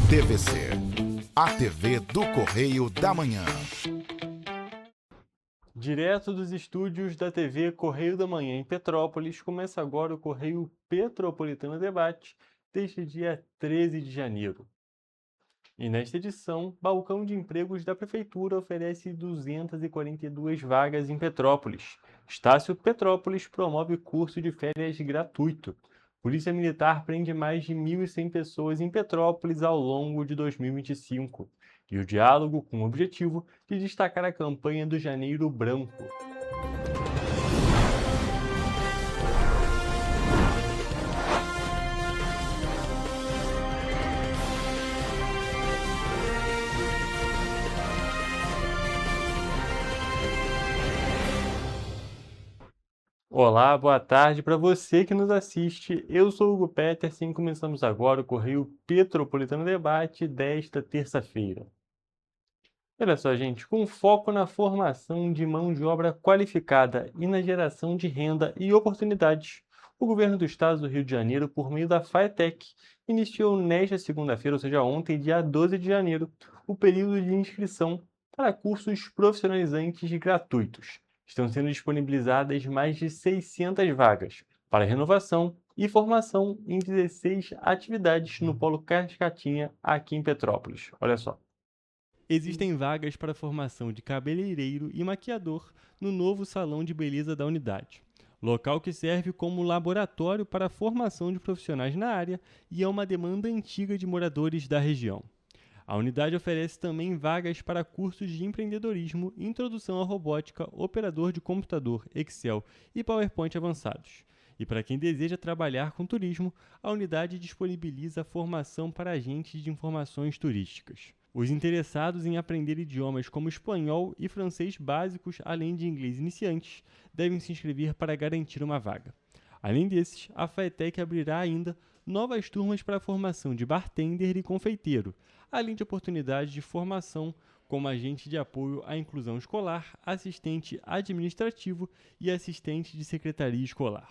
TVC, a TV do Correio da Manhã. Direto dos estúdios da TV Correio da Manhã em Petrópolis, começa agora o Correio Petropolitano Debate, deste dia 13 de janeiro. E nesta edição, Balcão de Empregos da Prefeitura oferece 242 vagas em Petrópolis. Estácio Petrópolis promove curso de férias gratuito. Polícia Militar prende mais de 1.100 pessoas em Petrópolis ao longo de 2025. E o diálogo com o objetivo de destacar a campanha do Janeiro Branco. Olá, boa tarde para você que nos assiste. Eu sou Hugo Peterson e começamos agora o Correio Petropolitano Debate desta terça-feira. Olha só, gente, com foco na formação de mão de obra qualificada e na geração de renda e oportunidades, o governo do estado do Rio de Janeiro, por meio da FATEC, iniciou nesta segunda-feira, ou seja, ontem, dia 12 de janeiro, o período de inscrição para cursos profissionalizantes gratuitos. Estão sendo disponibilizadas mais de 600 vagas para renovação e formação em 16 atividades no Polo Cascatinha, aqui em Petrópolis. Olha só. Existem vagas para formação de cabeleireiro e maquiador no novo salão de beleza da unidade, local que serve como laboratório para a formação de profissionais na área e é uma demanda antiga de moradores da região. A unidade oferece também vagas para cursos de empreendedorismo, introdução à robótica, operador de computador, Excel e PowerPoint avançados. E para quem deseja trabalhar com turismo, a unidade disponibiliza formação para agentes de informações turísticas. Os interessados em aprender idiomas como espanhol e francês básicos, além de inglês iniciantes, devem se inscrever para garantir uma vaga. Além desses, a FATEC abrirá ainda novas turmas para a formação de bartender e confeiteiro, além de oportunidades de formação como agente de apoio à inclusão escolar, assistente administrativo e assistente de secretaria escolar.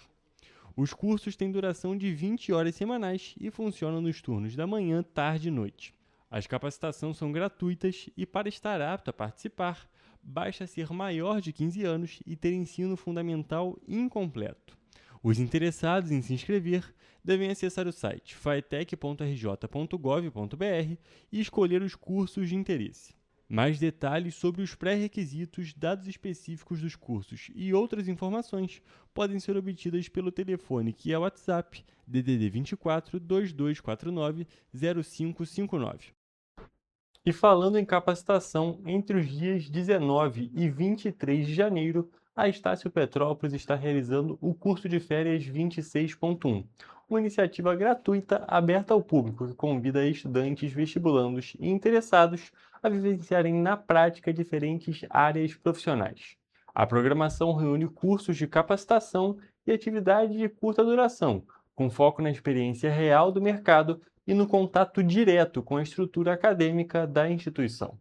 Os cursos têm duração de 20 horas semanais e funcionam nos turnos da manhã, tarde e noite. As capacitações são gratuitas e, para estar apto a participar, basta ser maior de 15 anos e ter ensino fundamental incompleto. Os interessados em se inscrever devem acessar o site faetec.rj.gov.br e escolher os cursos de interesse. Mais detalhes sobre os pré-requisitos, dados específicos dos cursos e outras informações podem ser obtidas pelo telefone que é o WhatsApp DDD 24 2249 0559. E falando em capacitação, entre os dias 19 e 23 de janeiro, a Estácio Petrópolis está realizando o curso de férias 26.1, uma iniciativa gratuita aberta ao público que convida estudantes, vestibulandos e interessados a vivenciarem na prática diferentes áreas profissionais. A programação reúne cursos de capacitação e atividades de curta duração, com foco na experiência real do mercado e no contato direto com a estrutura acadêmica da instituição.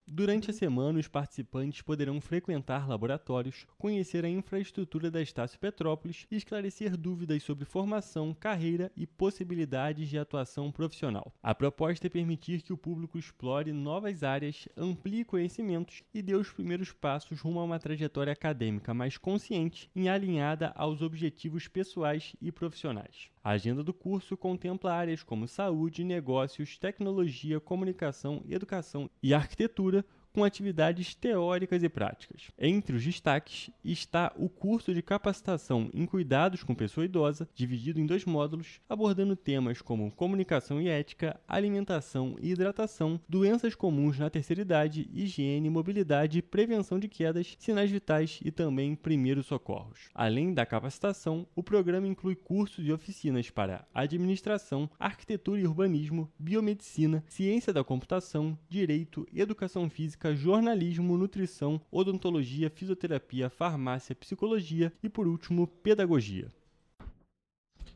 Durante a semana, os participantes poderão frequentar laboratórios, conhecer a infraestrutura da Estácio Petrópolis e esclarecer dúvidas sobre formação, carreira e possibilidades de atuação profissional. A proposta é permitir que o público explore novas áreas, amplie conhecimentos e dê os primeiros passos rumo a uma trajetória acadêmica mais consciente e alinhada aos objetivos pessoais e profissionais. A agenda do curso contempla áreas como saúde, negócios, tecnologia, comunicação, educação e arquitetura, com atividades teóricas e práticas. Entre os destaques está o curso de capacitação em cuidados com pessoa idosa, dividido em 2 módulos, abordando temas como comunicação e ética, alimentação e hidratação, doenças comuns na terceira idade, higiene, mobilidade, prevenção de quedas, sinais vitais e também primeiros socorros. Além da capacitação, o programa inclui cursos e oficinas para administração, arquitetura e urbanismo, biomedicina, ciência da computação, direito, educação física, jornalismo, nutrição, odontologia, fisioterapia, farmácia, psicologia e, por último, pedagogia.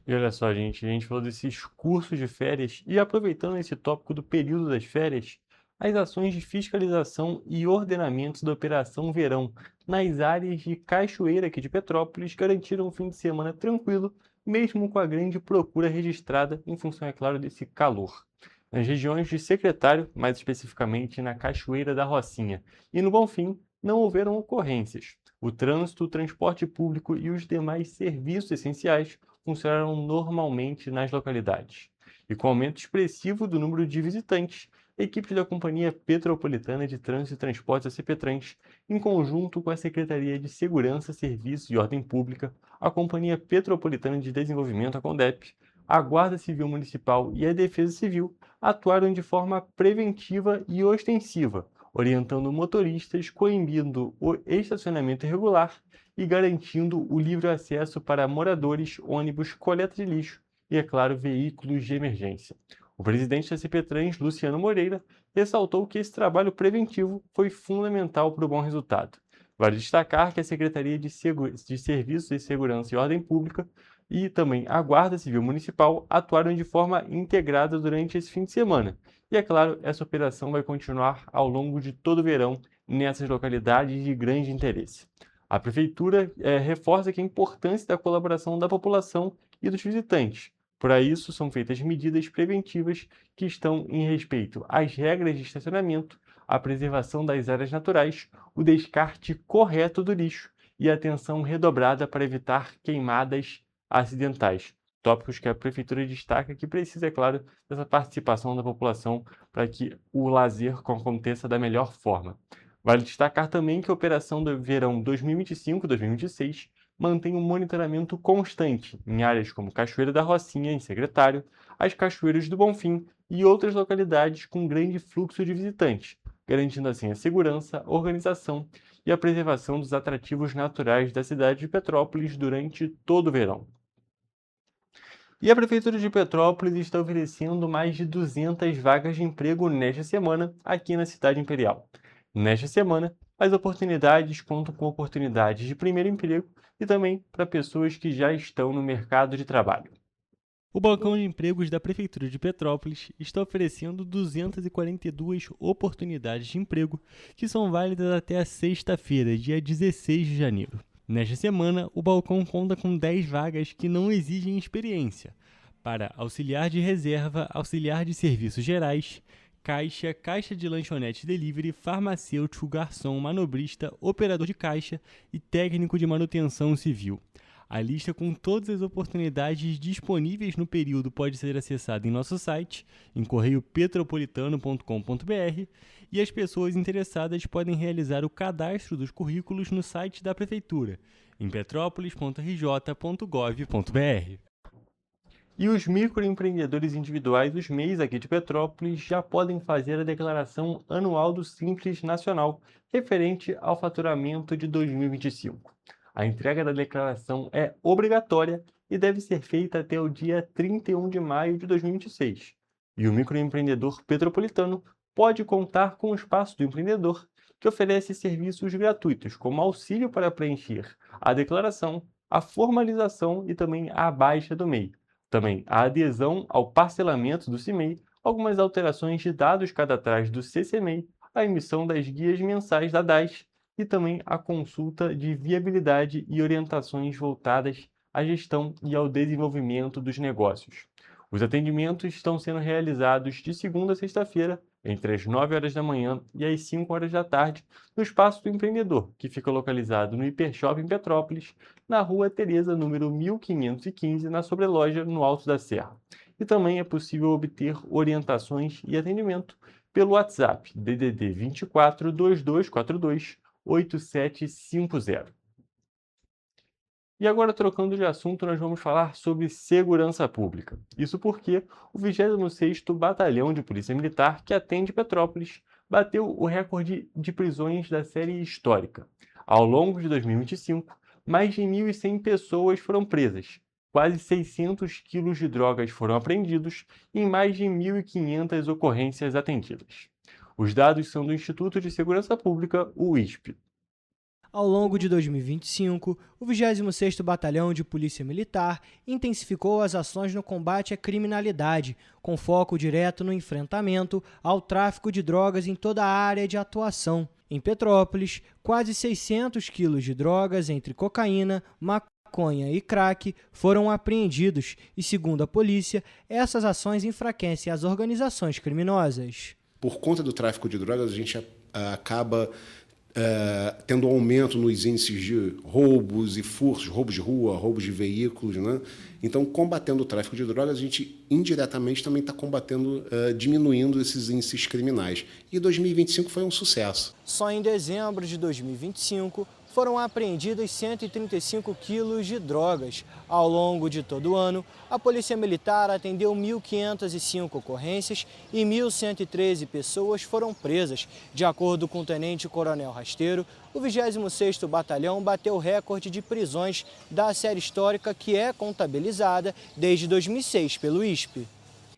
E olha só, gente, a gente falou desses cursos de férias e, aproveitando esse tópico do período das férias, as ações de fiscalização e ordenamentos da Operação Verão nas áreas de Cachoeira aqui de Petrópolis garantiram um fim de semana tranquilo, mesmo com a grande procura registrada em função, é claro, desse calor. nas regiões de Secretário, mais especificamente na Cachoeira da Rocinha, e no Bonfim não houveram ocorrências. O trânsito, o transporte público e os demais serviços essenciais funcionaram normalmente nas localidades. E com o aumento expressivo do número de visitantes, equipes da Companhia Petropolitana de Trânsito e Transportes, a CPTrans, em conjunto com a Secretaria de Segurança, Serviços e Ordem Pública, a Companhia Petropolitana de Desenvolvimento, a CONDEP, a Guarda Civil Municipal e a Defesa Civil atuaram de forma preventiva e ostensiva, orientando motoristas, coibindo o estacionamento irregular e garantindo o livre acesso para moradores, ônibus, coleta de lixo e, é claro, veículos de emergência. O presidente da CPTrans, Luciano Moreira, ressaltou que esse trabalho preventivo foi fundamental para o bom resultado. Vale destacar que a Secretaria de Serviços de Segurança e Ordem Pública e também a Guarda Civil Municipal atuaram de forma integrada durante esse fim de semana. E, é claro, essa operação vai continuar ao longo de todo o verão nessas localidades de grande interesse. A Prefeitura reforça que a importância da colaboração da população e dos visitantes. Para isso, são feitas medidas preventivas que estão em respeito às regras de estacionamento, a preservação das áreas naturais, o descarte correto do lixo e a atenção redobrada para evitar queimadas acidentais. Tópicos que a Prefeitura destaca que precisa, é claro, dessa participação da população para que o lazer aconteça da melhor forma. Vale destacar também que a operação do verão 2025-2026 mantém um monitoramento constante em áreas como Cachoeira da Rocinha, em Secretário, as Cachoeiras do Bonfim e outras localidades com grande fluxo de visitantes, garantindo assim a segurança, organização e a preservação dos atrativos naturais da cidade de Petrópolis durante todo o verão. E a Prefeitura de Petrópolis está oferecendo mais de 200 vagas de emprego nesta semana aqui na Cidade Imperial. Nesta semana, as oportunidades contam com oportunidades de primeiro emprego e também para pessoas que já estão no mercado de trabalho. O Balcão de Empregos da Prefeitura de Petrópolis está oferecendo 242 oportunidades de emprego que são válidas até a sexta-feira, dia 16 de janeiro. Nesta semana, o balcão conta com 10 vagas que não exigem experiência para auxiliar de reserva, auxiliar de serviços gerais, caixa, caixa de lanchonete delivery, farmacêutico, garçom, manobrista, operador de caixa e técnico de manutenção civil. A lista com todas as oportunidades disponíveis no período pode ser acessada em nosso site, em correiopetropolitano.com.br, e as pessoas interessadas podem realizar o cadastro dos currículos no site da Prefeitura, em petrópolis.rj.gov.br. E os microempreendedores individuais, os MEIs aqui de Petrópolis, já podem fazer a declaração anual do Simples Nacional, referente ao faturamento de 2025. A entrega da declaração é obrigatória e deve ser feita até o dia 31 de maio de 2026. E o microempreendedor petropolitano pode contar com o Espaço do Empreendedor, que oferece serviços gratuitos, como auxílio para preencher a declaração, a formalização e também a baixa do MEI. Também a adesão ao parcelamento do CIMEI, algumas alterações de dados cadastrais do CCMEI, a emissão das guias mensais da DAS, e também a consulta de viabilidade e orientações voltadas à gestão e ao desenvolvimento dos negócios. Os atendimentos estão sendo realizados de segunda a sexta-feira, entre as 9 horas da manhã e as 5 horas da tarde, no Espaço do Empreendedor, que fica localizado no Hipershopping Petrópolis, na Rua Tereza, número 1515, na Sobreloja, no Alto da Serra. E também é possível obter orientações e atendimento pelo WhatsApp DDD 24 2242 8750. E agora, trocando de assunto, nós vamos falar sobre segurança pública. Isso porque o 26º Batalhão de Polícia Militar, que atende Petrópolis, bateu o recorde de prisões da série histórica. Ao longo de 2025, mais de 1.100 pessoas foram presas, quase 600 quilos de drogas foram apreendidos e em mais de 1.500 ocorrências atendidas. Os dados são do Instituto de Segurança Pública, o ISP. Ao longo de 2025, o 26º Batalhão de Polícia Militar intensificou as ações no combate à criminalidade, com foco direto no enfrentamento ao tráfico de drogas em toda a área de atuação. Em Petrópolis, quase 600 quilos de drogas entre cocaína, maconha maconha e crack foram apreendidos e, segundo a polícia, essas ações enfraquecem as organizações criminosas. Por conta do tráfico de drogas, a gente acaba tendo um aumento nos índices de roubos e furtos, roubos de rua, roubos de veículos, né? Então, combatendo o tráfico de drogas, a gente indiretamente também está combatendo, diminuindo esses índices criminais. E 2025 foi um sucesso. Só em dezembro de 2025 foram apreendidos 135 quilos de drogas. Ao longo de todo o ano, a Polícia Militar atendeu 1.505 ocorrências e 1.113 pessoas foram presas. De acordo com o Tenente-Coronel Rasteiro, o 26º Batalhão bateu o recorde de prisões da série histórica que é contabilizada desde 2006 pelo ISP.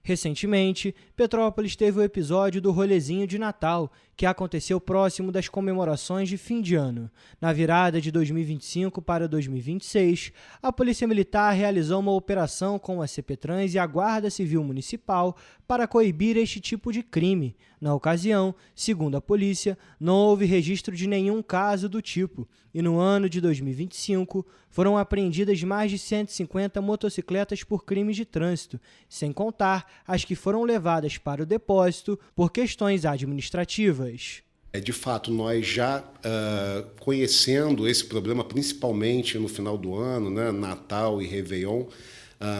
Recentemente, Petrópolis teve o episódio do rolezinho de Natal, que aconteceu próximo das comemorações de fim de ano. Na virada de 2025 para 2026, a Polícia Militar realizou uma operação com a CPTrans e a Guarda Civil Municipal para coibir este tipo de crime. Na ocasião, segundo a polícia, não houve registro de nenhum caso do tipo. E no ano de 2025, foram apreendidas mais de 150 motocicletas por crimes de trânsito, sem contar as que foram levadas para o depósito por questões administrativas. De fato, nós já conhecendo esse problema, principalmente no final do ano, né, Natal e Réveillon,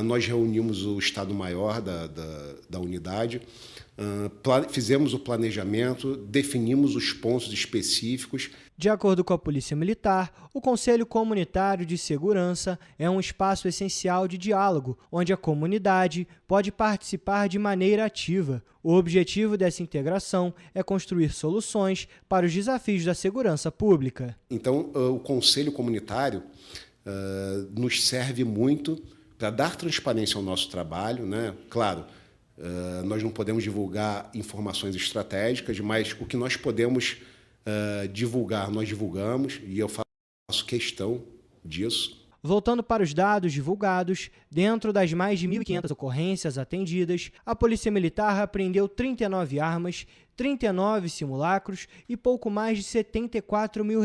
nós reunimos o Estado-Maior da unidade, fizemos o planejamento, definimos os pontos específicos. De acordo com a Polícia Militar, o Conselho Comunitário de Segurança é um espaço essencial de diálogo, onde a comunidade pode participar de maneira ativa. O objetivo dessa integração é construir soluções para os desafios da segurança pública. Então, o Conselho Comunitário nos serve muito para dar transparência ao nosso trabalho, né? Claro, nós não podemos divulgar informações estratégicas, mas o que nós podemos divulgar, nós divulgamos, e eu faço questão disso. Voltando para os dados divulgados, dentro das mais de 1.500 ocorrências atendidas, a Polícia Militar apreendeu 39 armas, 39 simulacros e pouco mais de R$74 mil.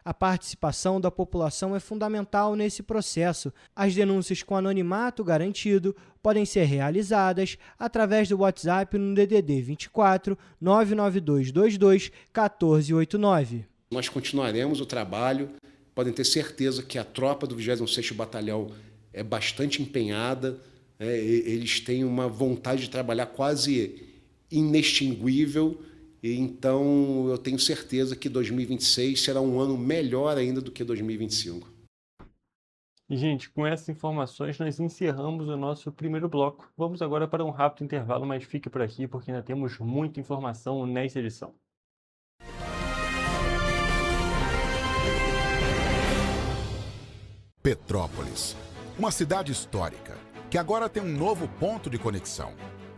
A participação da população é fundamental nesse processo. As denúncias com anonimato garantido podem ser realizadas através do WhatsApp no DDD 24 99222 1489. Nós continuaremos o trabalho. Podem ter certeza que a tropa do 26º Batalhão é bastante empenhada, eles têm uma vontade de trabalhar quase inextinguível, então eu tenho certeza que 2026 será um ano melhor ainda do que 2025. E, gente, com essas informações nós encerramos o nosso primeiro bloco. Vamos agora para um rápido intervalo, mas fique por aqui porque ainda temos muita informação nesta edição. Petrópolis, uma cidade histórica, que agora tem um novo ponto de conexão.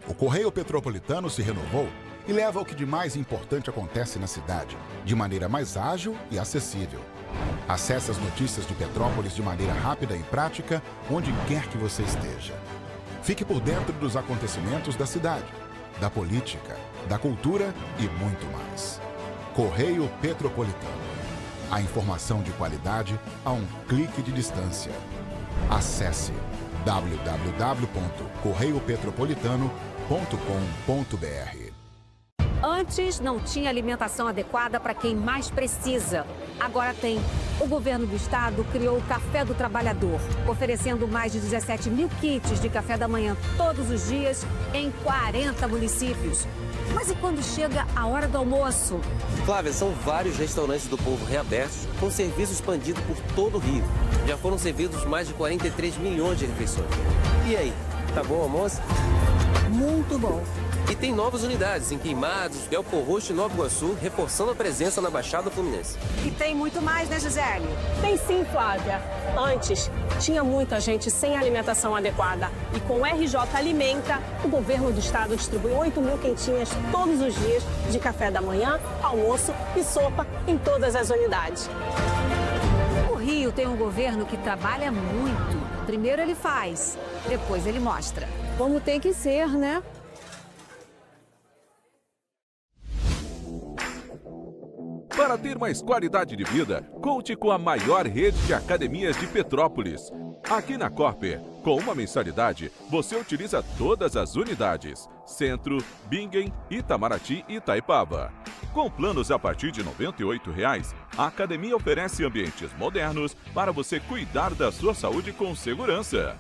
O Correio Petropolitano se renovou e leva o que de mais importante acontece na cidade, de maneira mais ágil e acessível. Acesse as notícias de Petrópolis de maneira rápida e prática, onde quer que você esteja. Fique por dentro dos acontecimentos da cidade, da política, da cultura e muito mais. Correio Petropolitano. A informação de qualidade a um clique de distância. Acesse www.correiopetropolitano.com.br. Antes não tinha alimentação adequada para quem mais precisa. Agora tem. O governo do estado criou o Café do Trabalhador, oferecendo mais de 17 mil kits de café da manhã todos os dias em 40 municípios. Mas e quando chega a hora do almoço? Flávia, são vários restaurantes do povo reabertos com serviço expandido por todo o Rio. Já foram servidos mais de 43 milhões de refeições. E aí, tá bom o almoço? Muito bom. E tem novas unidades em Queimados, Belfor Roxo e Nova Iguaçu, reforçando a presença na Baixada Fluminense. E tem muito mais, né, Gisele? Tem sim, Flávia. Antes, tinha muita gente sem alimentação adequada. E com o RJ Alimenta, o governo do estado distribui 8 mil quentinhas todos os dias de café da manhã, almoço e sopa em todas as unidades. O Rio tem um governo que trabalha muito. Primeiro ele faz, depois ele mostra. Como tem que ser, né? Para ter mais qualidade de vida, conte com a maior rede de academias de Petrópolis. Aqui na Corper, com uma mensalidade, você utiliza todas as unidades: Centro, Bingen, Itamaraty e Itaipava. Com planos a partir de R$ 98,00, a academia oferece ambientes modernos para você cuidar da sua saúde com segurança.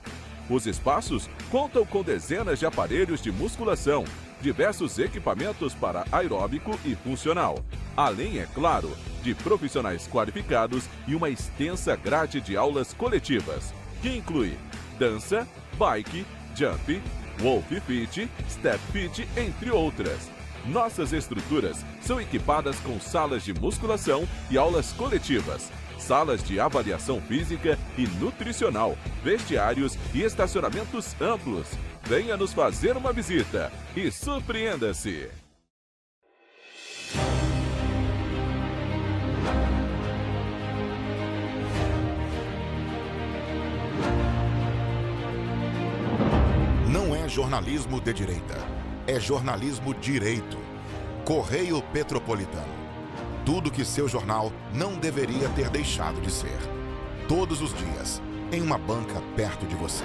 Os espaços contam com dezenas de aparelhos de musculação, diversos equipamentos para aeróbico e funcional, além, é claro, de profissionais qualificados e uma extensa grade de aulas coletivas, que inclui dança, bike, jump, wolf fit, step fit, entre outras. Nossas estruturas são equipadas com salas de musculação e aulas coletivas, salas de avaliação física e nutricional, vestiários e estacionamentos amplos. Venha nos fazer uma visita e surpreenda-se! Não é jornalismo de direita, é jornalismo direito. Correio Petropolitano. Tudo que seu jornal não deveria ter deixado de ser. Todos os dias, em uma banca perto de você.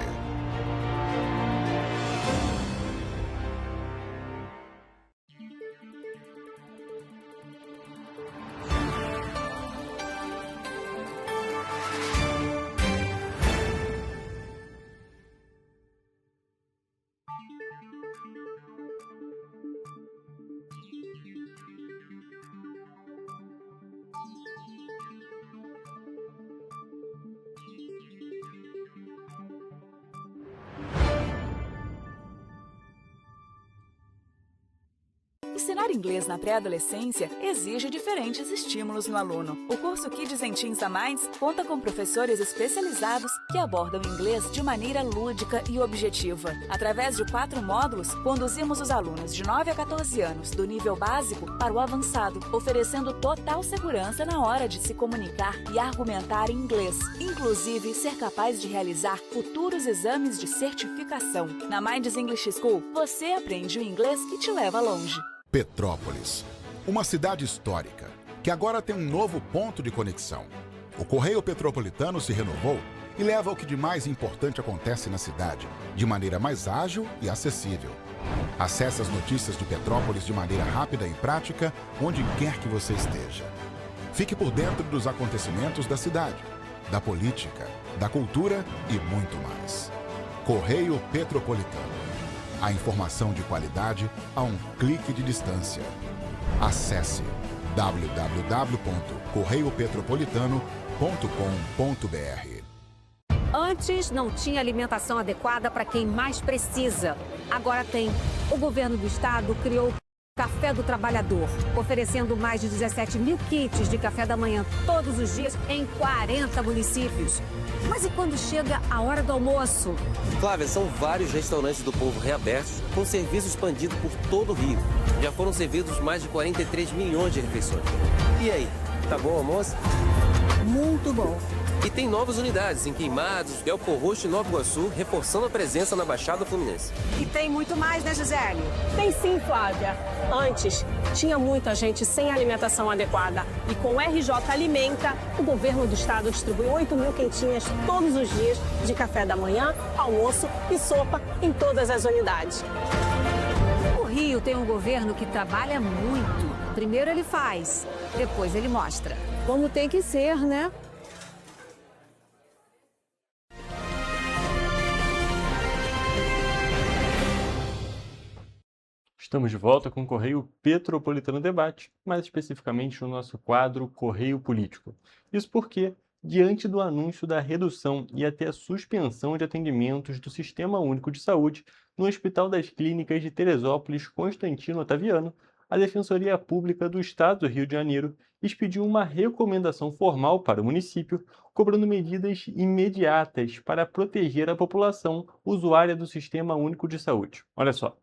Ensinar inglês na pré-adolescência exige diferentes estímulos no aluno. O curso Kids and Teens da Minds conta com professores especializados que abordam inglês de maneira lúdica e objetiva. Através de 4 módulos, conduzimos os alunos de 9 a 14 anos, do nível básico para o avançado, oferecendo total segurança na hora de se comunicar e argumentar em inglês, inclusive ser capaz de realizar futuros exames de certificação. Na Minds English School, você aprende o inglês que te leva longe. Petrópolis, uma cidade histórica, que agora tem um novo ponto de conexão. O Correio Petropolitano se renovou e leva o que de mais importante acontece na cidade, de maneira mais ágil e acessível. Acesse as notícias de Petrópolis de maneira rápida e prática, onde quer que você esteja. Fique por dentro dos acontecimentos da cidade, da política, da cultura e muito mais. Correio Petropolitano. A informação de qualidade a um clique de distância. Acesse www.correiopetropolitano.com.br. Antes não tinha alimentação adequada para quem mais precisa. Agora tem. O governo do estado criou o Café do Trabalhador, oferecendo mais de 17 mil kits de café da manhã todos os dias em 40 municípios. Mas e quando chega a hora do almoço? Flávia, são vários restaurantes do povo reabertos, com serviço expandido por todo o Rio. Já foram servidos mais de 43 milhões de refeições. E aí, tá bom o almoço? Muito bom. E tem novas unidades em Queimados, Belfor Roxo e Nova Iguaçu, reforçando a presença na Baixada Fluminense. E tem muito mais, né, Gisele? Tem sim, Flávia. Antes, tinha muita gente sem alimentação adequada. E com o RJ Alimenta, o governo do estado distribui 8 mil quentinhas todos os dias de café da manhã, almoço e sopa em todas as unidades. O Rio tem um governo que trabalha muito. Primeiro ele faz, depois ele mostra. Como tem que ser, né? Estamos de volta com o Correio Petropolitano Debate, mais especificamente no nosso quadro Correio Político. Isso porque, diante do anúncio da redução e até a suspensão de atendimentos do Sistema Único de Saúde no Hospital das Clínicas de Teresópolis Constantino Otaviano, a Defensoria Pública do Estado do Rio de Janeiro expediu uma recomendação formal para o município, cobrando medidas imediatas para proteger a população usuária do Sistema Único de Saúde. Olha só.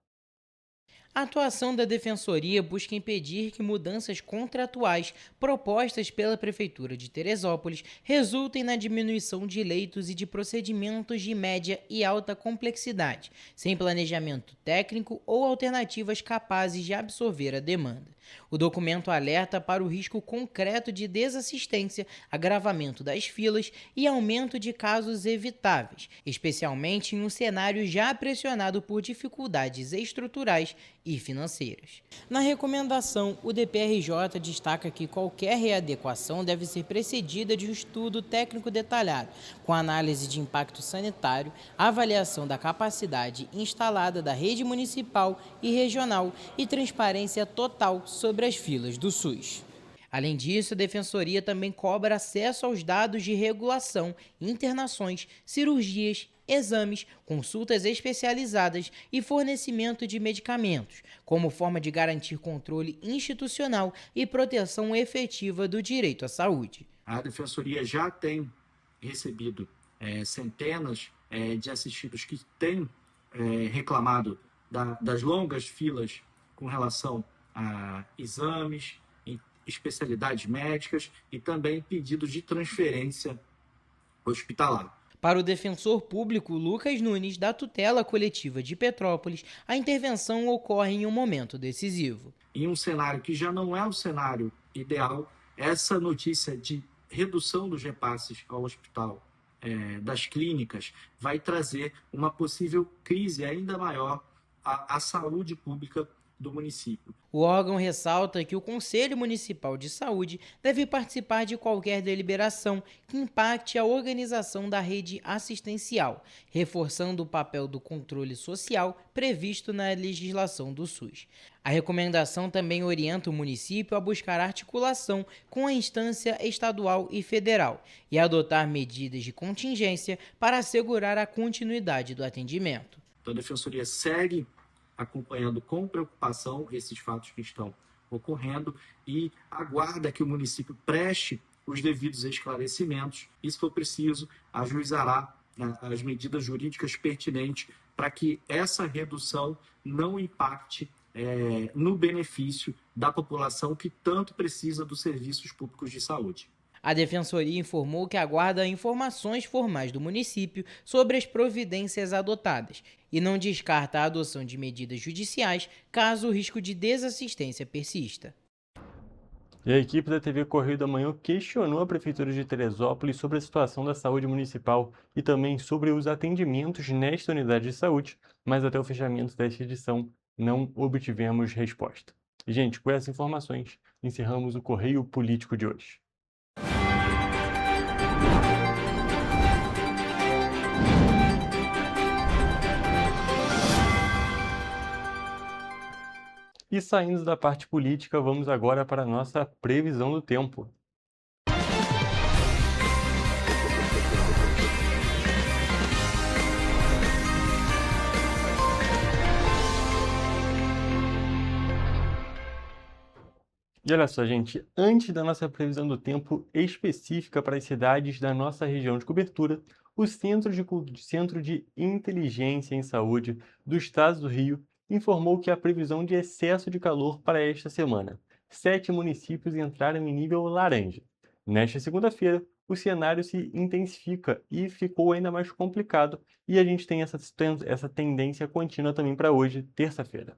A atuação da Defensoria busca impedir que mudanças contratuais propostas pela Prefeitura de Teresópolis resultem na diminuição de leitos e de procedimentos de média e alta complexidade, sem planejamento técnico ou alternativas capazes de absorver a demanda. O documento alerta para o risco concreto de desassistência, agravamento das filas e aumento de casos evitáveis, especialmente em um cenário já pressionado por dificuldades estruturais e financeiras. Na recomendação, o DPRJ destaca que qualquer readequação deve ser precedida de um estudo técnico detalhado, com análise de impacto sanitário, avaliação da capacidade instalada da rede municipal e regional e transparência total sobre as filas do SUS. Além disso, a Defensoria também cobra acesso aos dados de regulação, internações, cirurgias, exames, consultas especializadas e fornecimento de medicamentos, como forma de garantir controle institucional e proteção efetiva do direito à saúde. A Defensoria já tem recebido centenas de assistidos que têm reclamado das longas filas com relação a exames, especialidades médicas e também pedidos de transferência hospitalar. Para o defensor público Lucas Nunes, da tutela coletiva de Petrópolis, a intervenção ocorre em um momento decisivo. Em um cenário que já não é um cenário ideal, essa notícia de redução dos repasses ao hospital, das clínicas, vai trazer uma possível crise ainda maior à saúde pública do município. O órgão ressalta que o Conselho Municipal de Saúde deve participar de qualquer deliberação que impacte a organização da rede assistencial, reforçando o papel do controle social previsto na legislação do SUS. A recomendação também orienta o município a buscar articulação com a instância estadual e federal e adotar medidas de contingência para assegurar a continuidade do atendimento. Então, a Defensoria segue acompanhando com preocupação esses fatos que estão ocorrendo e aguarda que o município preste os devidos esclarecimentos e, se for preciso, ajuizará as medidas jurídicas pertinentes para que essa redução não impacte no benefício da população que tanto precisa dos serviços públicos de saúde. A Defensoria informou que aguarda informações formais do município sobre as providências adotadas e não descarta a adoção de medidas judiciais caso o risco de desassistência persista. E a equipe da TV Correio da Manhã questionou a Prefeitura de Teresópolis sobre a situação da saúde municipal e também sobre os atendimentos nesta unidade de saúde, mas até o fechamento desta edição não obtivemos resposta. E, gente, com essas informações, encerramos o Correio Político de hoje. E saindo da parte política, vamos agora para a nossa previsão do tempo. E olha só, gente, antes da nossa previsão do tempo específica para as cidades da nossa região de cobertura, o Centro de Inteligência em Saúde do Estado do Rio informou que há previsão de excesso de calor para esta semana. 7 municípios entraram em nível laranja. Nesta segunda-feira, o cenário se intensifica e ficou ainda mais complicado, e a gente tem essa tendência contínua também para hoje, terça-feira.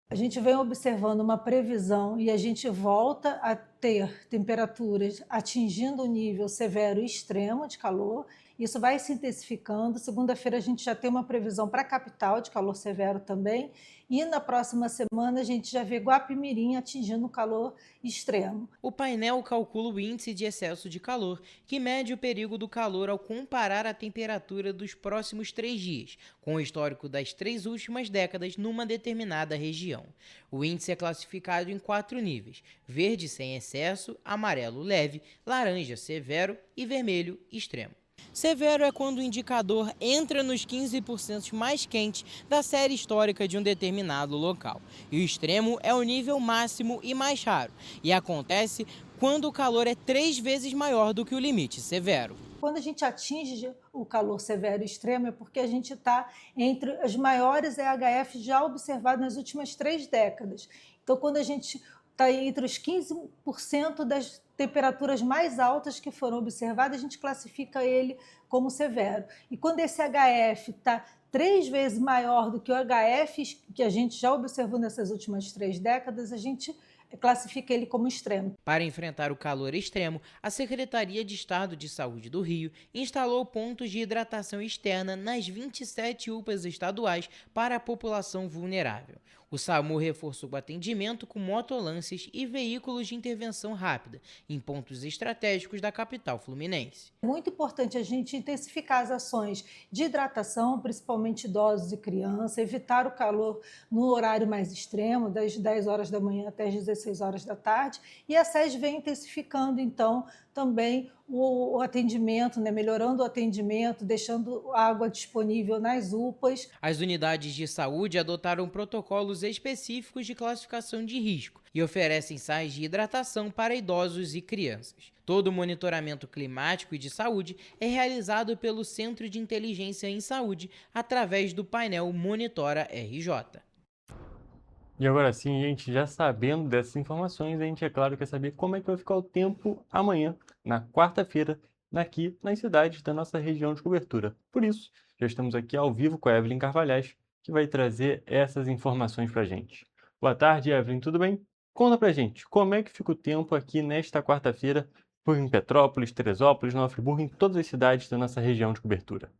A gente vem observando uma previsão e a gente volta a ter temperaturas atingindo o nível severo e extremo de calor. Isso vai se intensificando. Segunda-feira a gente já tem uma previsão para a capital de calor severo também. E na próxima semana a gente já vê Guapimirim atingindo o calor extremo. O painel calcula o índice de excesso de calor, que mede o perigo do calor ao comparar a temperatura dos próximos 3 dias, com o histórico das 3 últimas décadas numa determinada região. O índice é classificado em 4 níveis: verde sem excesso, amarelo leve, laranja severo e vermelho extremo. Severo é quando o indicador entra nos 15% mais quentes da série histórica de um determinado local. E o extremo é o nível máximo e mais raro, e acontece quando o calor é 3 vezes maior do que o limite severo. Quando a gente atinge o calor severo e extremo é porque a gente está entre as maiores EHF já observadas nas últimas 3 décadas. Então, quando a gente está entre os 15% das temperaturas mais altas que foram observadas, a gente classifica ele como severo. E quando esse HF está 3 vezes maior do que o HF que a gente já observou nessas últimas 3 décadas, a gente classifica ele como extremo. Para enfrentar o calor extremo, a Secretaria de Estado de Saúde do Rio instalou pontos de hidratação externa nas 27 UPAs estaduais para a população vulnerável. O SAMU reforçou o atendimento com motolances e veículos de intervenção rápida em pontos estratégicos da capital fluminense. É muito importante a gente intensificar as ações de hidratação, principalmente idosos e crianças, evitar o calor no horário mais extremo, das 10 horas da manhã até as 16 horas da tarde, e a SES vem intensificando, então, também o atendimento, melhorando o atendimento, deixando água disponível nas UPAs. As unidades de saúde adotaram protocolos específicos de classificação de risco e oferecem sais de hidratação para idosos e crianças. Todo o monitoramento climático e de saúde é realizado pelo Centro de Inteligência em Saúde através do painel Monitora RJ. E agora sim, gente, já sabendo dessas informações, a gente, é claro, quer saber como é que vai ficar o tempo amanhã, na quarta-feira, aqui nas cidades da nossa região de cobertura. Por isso, já estamos aqui ao vivo com a Evelyn Carvalhais, que vai trazer essas informações para a gente. Boa tarde, Evelyn, tudo bem? Conta pra gente, como é que fica o tempo aqui nesta quarta-feira, em Petrópolis, Teresópolis, Nova Friburgo, em todas as cidades da nossa região de cobertura.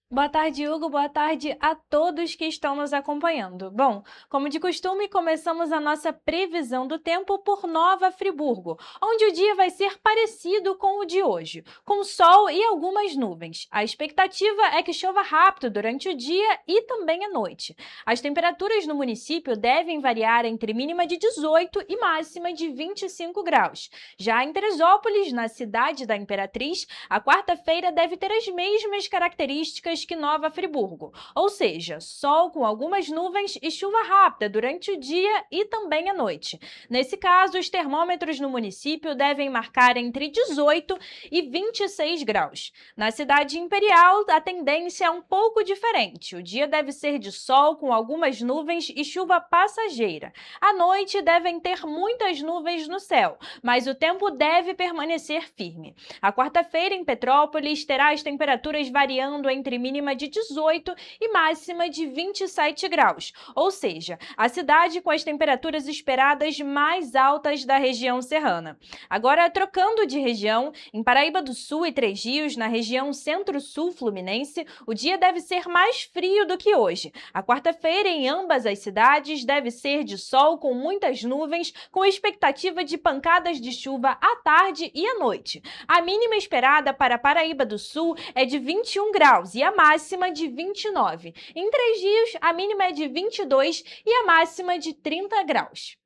Boa tarde, Hugo. Boa tarde a todos que estão nos acompanhando. Bom, como de costume, começamos a nossa previsão do tempo por Nova Friburgo, onde o dia vai ser parecido com o de hoje, com sol e algumas nuvens. A expectativa é que chova rápido durante o dia e também à noite. As temperaturas no município devem variar entre mínima de 18 e máxima de 25 graus. Já em Teresópolis, na cidade da Imperatriz, a quarta-feira deve ter as mesmas características que Nova Friburgo, ou seja, sol com algumas nuvens e chuva rápida durante o dia e também à noite. Nesse caso, os termômetros no município devem marcar entre 18 e 26 graus. Na cidade imperial, a tendência é um pouco diferente. O dia deve ser de sol com algumas nuvens e chuva passageira. À noite, devem ter muitas nuvens no céu, mas o tempo deve permanecer firme. A quarta-feira em Petrópolis terá as temperaturas variando entre mínima de 18 e máxima de 27 graus, ou seja, a cidade com as temperaturas esperadas mais altas da região serrana. Agora, trocando de região, em Paraíba do Sul e Três Rios, na região centro-sul fluminense, o dia deve ser mais frio do que hoje. A quarta-feira em ambas as cidades deve ser de sol com muitas nuvens, com expectativa de pancadas de chuva à tarde e à noite. A mínima esperada para Paraíba do Sul é de 21 graus e a máxima de 29. Em Três Rios, a mínima é de 22 e a máxima de 30 graus.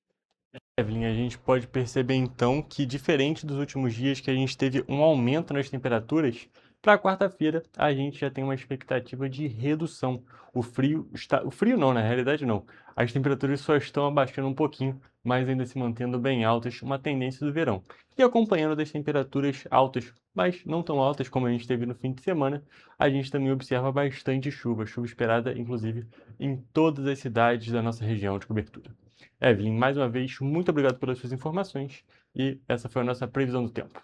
Evelyn, a gente pode perceber então que, diferente dos últimos dias que a gente teve um aumento nas temperaturas, para quarta-feira a gente já tem uma expectativa de redução. O frio não, na realidade não. As temperaturas só estão abaixando um pouquinho, mas ainda se mantendo bem altas, uma tendência do verão. E acompanhando das temperaturas altas, mas não tão altas como a gente teve no fim de semana, a gente também observa bastante chuva esperada, inclusive, em todas as cidades da nossa região de cobertura. Evelyn, mais uma vez, muito obrigado pelas suas informações e essa foi a nossa previsão do tempo.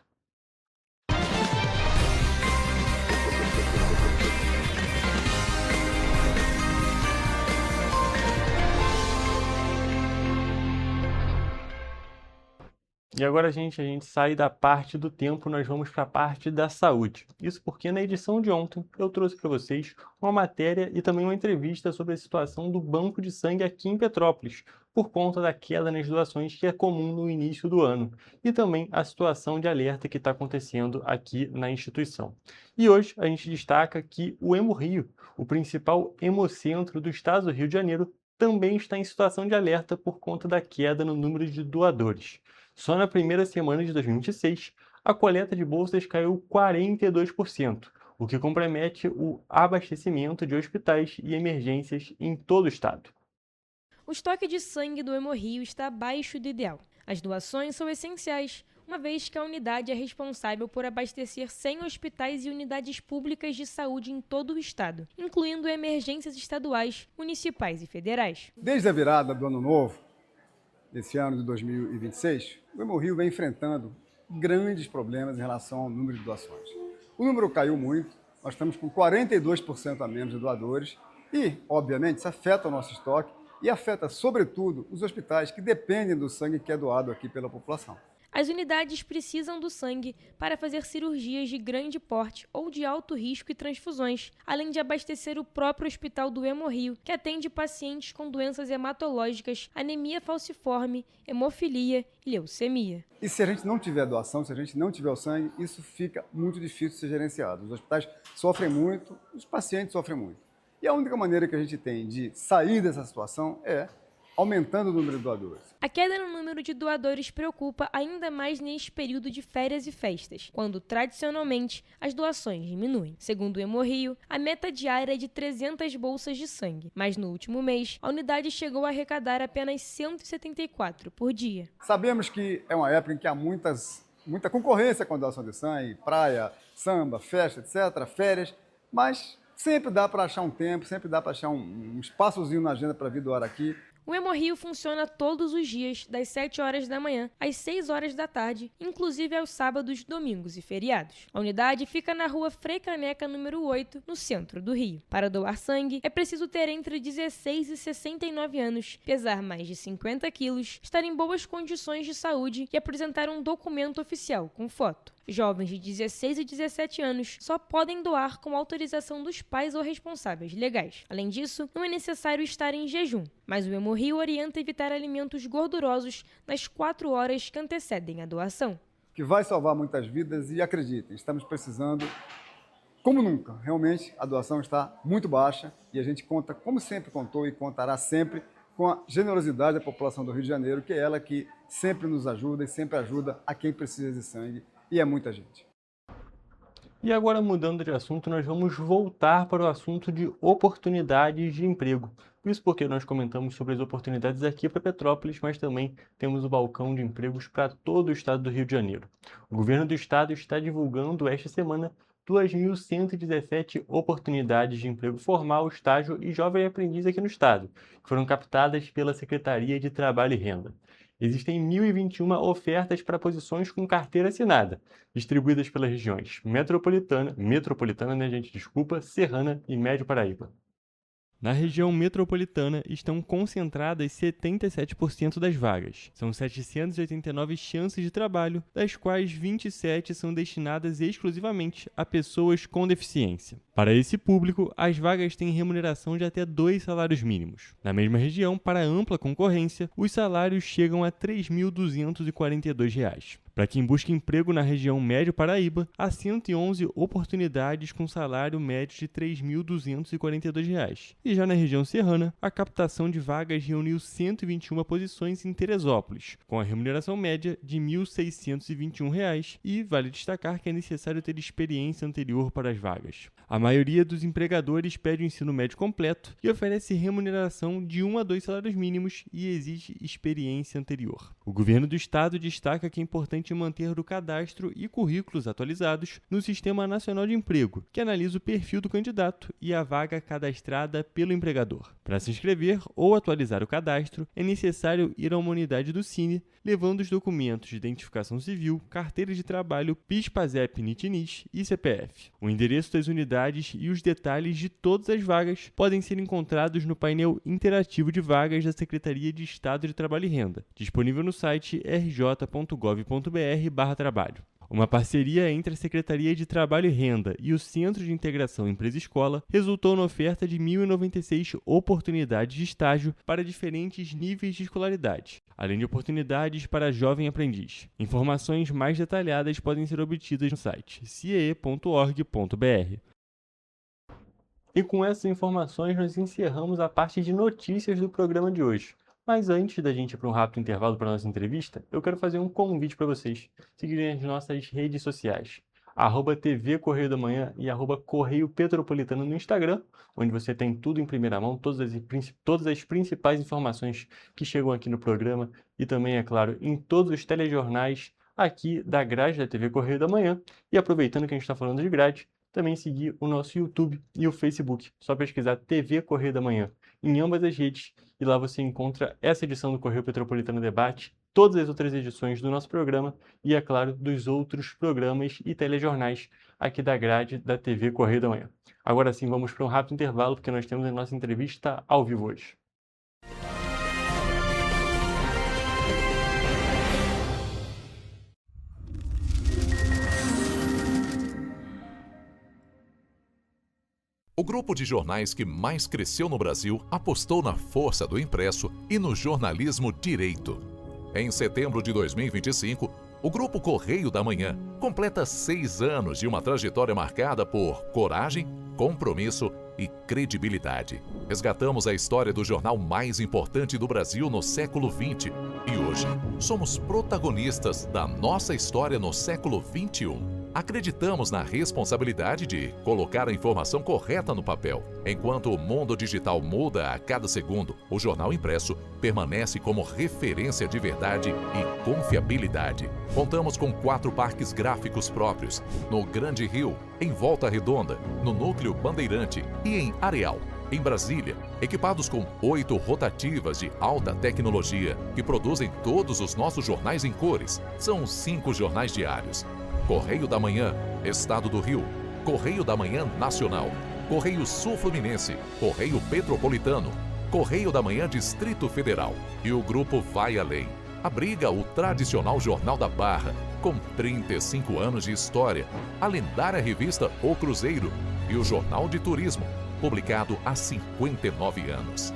E agora, a gente sai da parte do tempo, nós vamos para a parte da saúde. Isso porque na edição de ontem eu trouxe para vocês uma matéria e também uma entrevista sobre a situação do banco de sangue aqui em Petrópolis, por conta da queda nas doações que é comum no início do ano, e também a situação de alerta que está acontecendo aqui na instituição. E hoje a gente destaca que o Hemorrio, o principal hemocentro do estado do Rio de Janeiro, também está em situação de alerta por conta da queda no número de doadores. Só na primeira semana de 2026, a coleta de bolsas caiu 42%, o que compromete o abastecimento de hospitais e emergências em todo o estado. O estoque de sangue do Hemorrio está abaixo do ideal. As doações são essenciais, uma vez que a unidade é responsável por abastecer 100 hospitais e unidades públicas de saúde em todo o estado, incluindo emergências estaduais, municipais e federais. Desde a virada do ano novo, esse ano de 2026, o Hemorrio vem enfrentando grandes problemas em relação ao número de doações. O número caiu muito, nós estamos com 42% a menos de doadores e, obviamente, isso afeta o nosso estoque e afeta, sobretudo, os hospitais que dependem do sangue que é doado aqui pela população. As unidades precisam do sangue para fazer cirurgias de grande porte ou de alto risco e transfusões, além de abastecer o próprio Hospital do Hemorrio, que atende pacientes com doenças hematológicas, anemia falciforme, hemofilia e leucemia. E se a gente não tiver doação, se a gente não tiver o sangue, isso fica muito difícil de ser gerenciado. Os hospitais sofrem muito, os pacientes sofrem muito. E a única maneira que a gente tem de sair dessa situação é aumentando o número de doadores. A queda no número de doadores preocupa ainda mais neste período de férias e festas, quando, tradicionalmente, as doações diminuem. Segundo o Hemorrio, a meta diária é de 300 bolsas de sangue, mas no último mês, a unidade chegou a arrecadar apenas 174 por dia. Sabemos que é uma época em que há muita concorrência com a doação de sangue, praia, samba, festa, etc., férias, mas sempre dá para achar um tempo, sempre dá para achar um espaçozinho na agenda para vir doar aqui. O Hemorrio funciona todos os dias, das 7 horas da manhã às 6 horas da tarde, inclusive aos sábados, domingos e feriados. A unidade fica na rua Frei Caneca, número 8, no centro do Rio. Para doar sangue, é preciso ter entre 16 e 69 anos, pesar mais de 50 quilos, estar em boas condições de saúde e apresentar um documento oficial com foto. Jovens de 16 e 17 anos só podem doar com autorização dos pais ou responsáveis legais. Além disso, não é necessário estar em jejum, mas o Hemorrio orienta evitar alimentos gordurosos nas 4 horas que antecedem a doação. Que vai salvar muitas vidas e acreditem, estamos precisando como nunca. Realmente a doação está muito baixa e a gente conta, como sempre contou e contará sempre, com a generosidade da população do Rio de Janeiro, que é ela que sempre nos ajuda e sempre ajuda a quem precisa de sangue. E é muita gente. E agora, mudando de assunto, nós vamos voltar para o assunto de oportunidades de emprego. Isso porque nós comentamos sobre as oportunidades aqui para Petrópolis, mas também temos o balcão de empregos para todo o estado do Rio de Janeiro. O governo do estado está divulgando esta semana 2.117 oportunidades de emprego formal, estágio e jovem aprendiz aqui no estado, que foram captadas pela Secretaria de Trabalho e Renda. Existem 1.021 ofertas para posições com carteira assinada, distribuídas pelas regiões metropolitana, Serrana e Médio Paraíba. Na região metropolitana estão concentradas 77% das vagas. São 789 chances de trabalho, das quais 27 são destinadas exclusivamente a pessoas com deficiência. Para esse público, as vagas têm remuneração de até 2 salários mínimos. Na mesma região, para ampla concorrência, os salários chegam a R$ 3.242. Para quem busca emprego na região Médio Paraíba, há 111 oportunidades com salário médio de R$ 3.242. E já na região serrana, a captação de vagas reuniu 121 posições em Teresópolis, com a remuneração média de R$ 1.621, e vale destacar que é necessário ter experiência anterior para as vagas. A maioria dos empregadores pede o ensino médio completo e oferece remuneração de 1 a 2 salários mínimos e exige experiência anterior. O governo do estado destaca que é importante manter o cadastro e currículos atualizados no Sistema Nacional de Emprego, que analisa o perfil do candidato e a vaga cadastrada pelo empregador. Para se inscrever ou atualizar o cadastro, é necessário ir a uma unidade do Cine, levando os documentos de identificação civil, carteira de trabalho, PIS/PASEP, NIT/NIS e CPF. O endereço das unidades e os detalhes de todas as vagas podem ser encontrados no painel interativo de vagas da Secretaria de Estado de Trabalho e Renda, disponível no site rj.gov.br/trabalho. Uma parceria entre a Secretaria de Trabalho e Renda e o Centro de Integração Empresa-Escola resultou na oferta de 1.096 oportunidades de estágio para diferentes níveis de escolaridade, além de oportunidades para jovem aprendiz. Informações mais detalhadas podem ser obtidas no site ciee.org.br. E com essas informações nós encerramos a parte de notícias do programa de hoje. Mas antes da gente ir para um rápido intervalo para a nossa entrevista, eu quero fazer um convite para vocês seguirem as nossas redes sociais, @TV Correio da Manhã e @Correio Petropolitano no Instagram, onde você tem tudo em primeira mão, todas as principais informações que chegam aqui no programa e também, é claro, em todos os telejornais aqui da grade da TV Correio da Manhã. E aproveitando que a gente está falando de grade, também seguir o nosso YouTube e o Facebook. Só pesquisar TV Correio da Manhã em ambas as redes e lá você encontra essa edição do Correio Petropolitano Debate, todas as outras edições do nosso programa e, é claro, dos outros programas e telejornais aqui da grade da TV Correio da Manhã. Agora sim, vamos para um rápido intervalo porque nós temos a nossa entrevista ao vivo hoje. O grupo de jornais que mais cresceu no Brasil apostou na força do impresso e no jornalismo direito. Em setembro de 2025, o Grupo Correio da Manhã completa 6 anos de uma trajetória marcada por coragem, compromisso e credibilidade. Resgatamos a história do jornal mais importante do Brasil no século XX e hoje somos protagonistas da nossa história no século XXI. Acreditamos na responsabilidade de colocar a informação correta no papel. Enquanto o mundo digital muda a cada segundo, o jornal impresso permanece como referência de verdade e confiabilidade. Contamos com 4 parques gráficos próprios, no Grande Rio, em Volta Redonda, no Núcleo Bandeirante e em Areal, em Brasília, equipados com 8 rotativas de alta tecnologia que produzem todos os nossos jornais em cores. São 5 jornais diários. Correio da Manhã, Estado do Rio, Correio da Manhã Nacional, Correio Sul-Fluminense, Correio Petropolitano, Correio da Manhã Distrito Federal. E o grupo vai além. Abriga o tradicional Jornal da Barra, com 35 anos de história, a lendária revista O Cruzeiro e o Jornal de Turismo, publicado há 59 anos.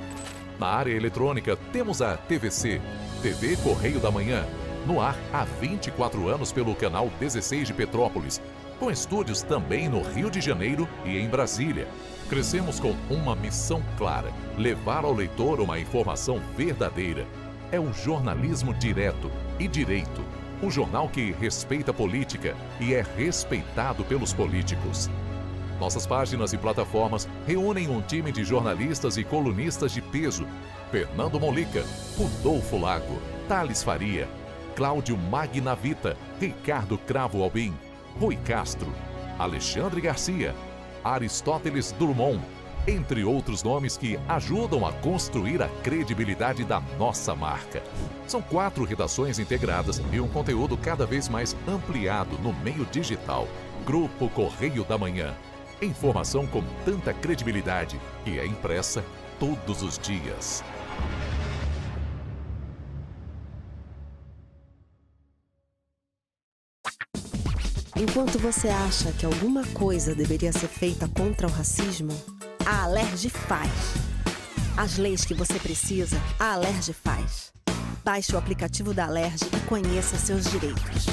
Na área eletrônica, temos a TVC, TV Correio da Manhã, no ar há 24 anos pelo canal 16 de Petrópolis, com estúdios também no Rio de Janeiro e em Brasília. Crescemos com uma missão clara: levar ao leitor uma informação verdadeira. É o jornalismo direto e direito, um jornal que respeita a política e é respeitado pelos políticos. Nossas páginas e plataformas reúnem um time de jornalistas e colunistas de peso: Fernando Molica, Rodolfo Lago, Thales Faria, Cláudio Magnavita, Ricardo Cravo Albim, Rui Castro, Alexandre Garcia, Aristóteles Drummond, entre outros nomes que ajudam a construir a credibilidade da nossa marca. São 4 redações integradas e um conteúdo cada vez mais ampliado no meio digital. Grupo Correio da Manhã. Informação com tanta credibilidade que é impressa todos os dias. Enquanto você acha que alguma coisa deveria ser feita contra o racismo, a Alerj faz. As leis que você precisa, a Alerj faz. Baixe o aplicativo da Alerj e conheça seus direitos.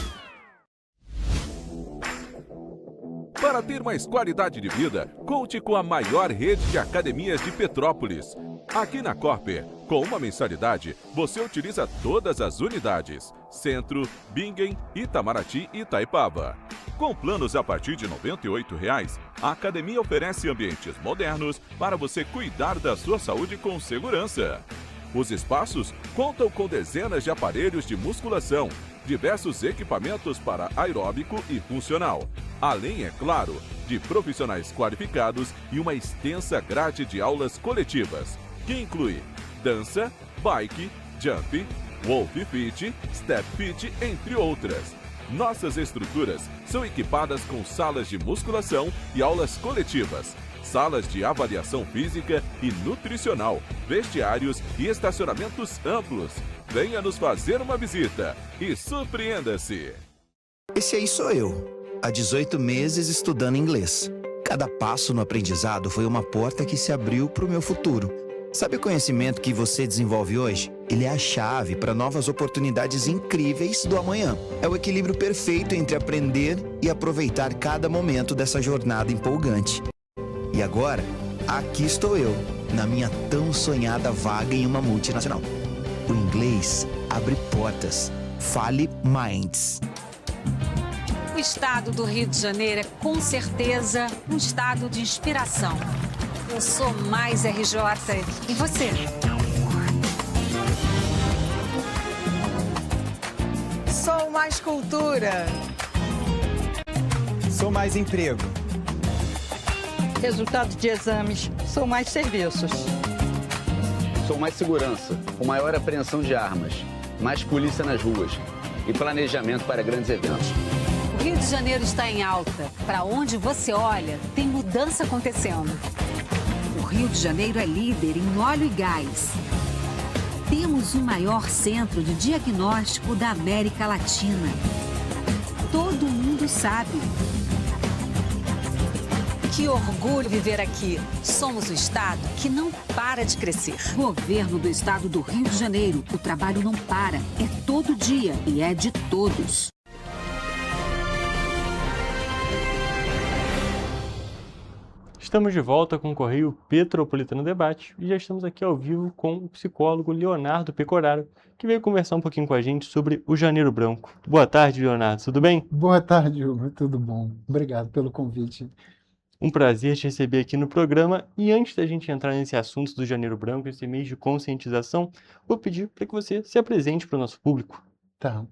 Para ter mais qualidade de vida, conte com a maior rede de academias de Petrópolis. Aqui na Corper, com uma mensalidade, você utiliza todas as unidades: Centro, Bingen, Itamaraty e Itaipava. Com planos a partir de R$ 98,00, a academia oferece ambientes modernos para você cuidar da sua saúde com segurança. Os espaços contam com dezenas de aparelhos de musculação, diversos equipamentos para aeróbico e funcional, além, é claro, de profissionais qualificados e uma extensa grade de aulas coletivas, que inclui dança, bike, jump, wolf fit, step fit, entre outras. Nossas estruturas são equipadas com salas de musculação e aulas coletivas, salas de avaliação física e nutricional, vestiários e estacionamentos amplos. Venha nos fazer uma visita e surpreenda-se! Esse aí sou eu, há 18 meses estudando inglês. Cada passo no aprendizado foi uma porta que se abriu para o meu futuro. Sabe o conhecimento que você desenvolve hoje? Ele é a chave para novas oportunidades incríveis do amanhã. É o equilíbrio perfeito entre aprender e aproveitar cada momento dessa jornada empolgante. E agora, aqui estou eu, na minha tão sonhada vaga em uma multinacional. O inglês abre portas. Fale Minds. O estado do Rio de Janeiro é, com certeza, um estado de inspiração. Eu sou mais RJ. E você? Sou mais cultura. Sou mais emprego. Resultado de exames. Sou mais serviços. Sou mais segurança, com maior apreensão de armas, mais polícia nas ruas e planejamento para grandes eventos. O Rio de Janeiro está em alta. Para onde você olha, tem mudança acontecendo. O Rio de Janeiro é líder em óleo e gás. Temos o maior centro de diagnóstico da América Latina. Todo mundo sabe Que orgulho viver aqui. Somos o estado que não para de crescer. Governo do estado do Rio de Janeiro. O trabalho não para. É todo dia e é de todos. Estamos de volta com o Correio Petropolitano Debate e já estamos aqui ao vivo com o psicólogo Leonardo Pecoraro, que veio conversar um pouquinho com a gente sobre o Janeiro Branco. Boa tarde, Leonardo, tudo bem? Boa tarde, Hugo, tudo bom? Obrigado pelo convite. Um prazer te receber aqui no programa. E antes da gente entrar nesse assunto do Janeiro Branco, esse mês de conscientização, vou pedir para que você se apresente para o nosso público. Tá.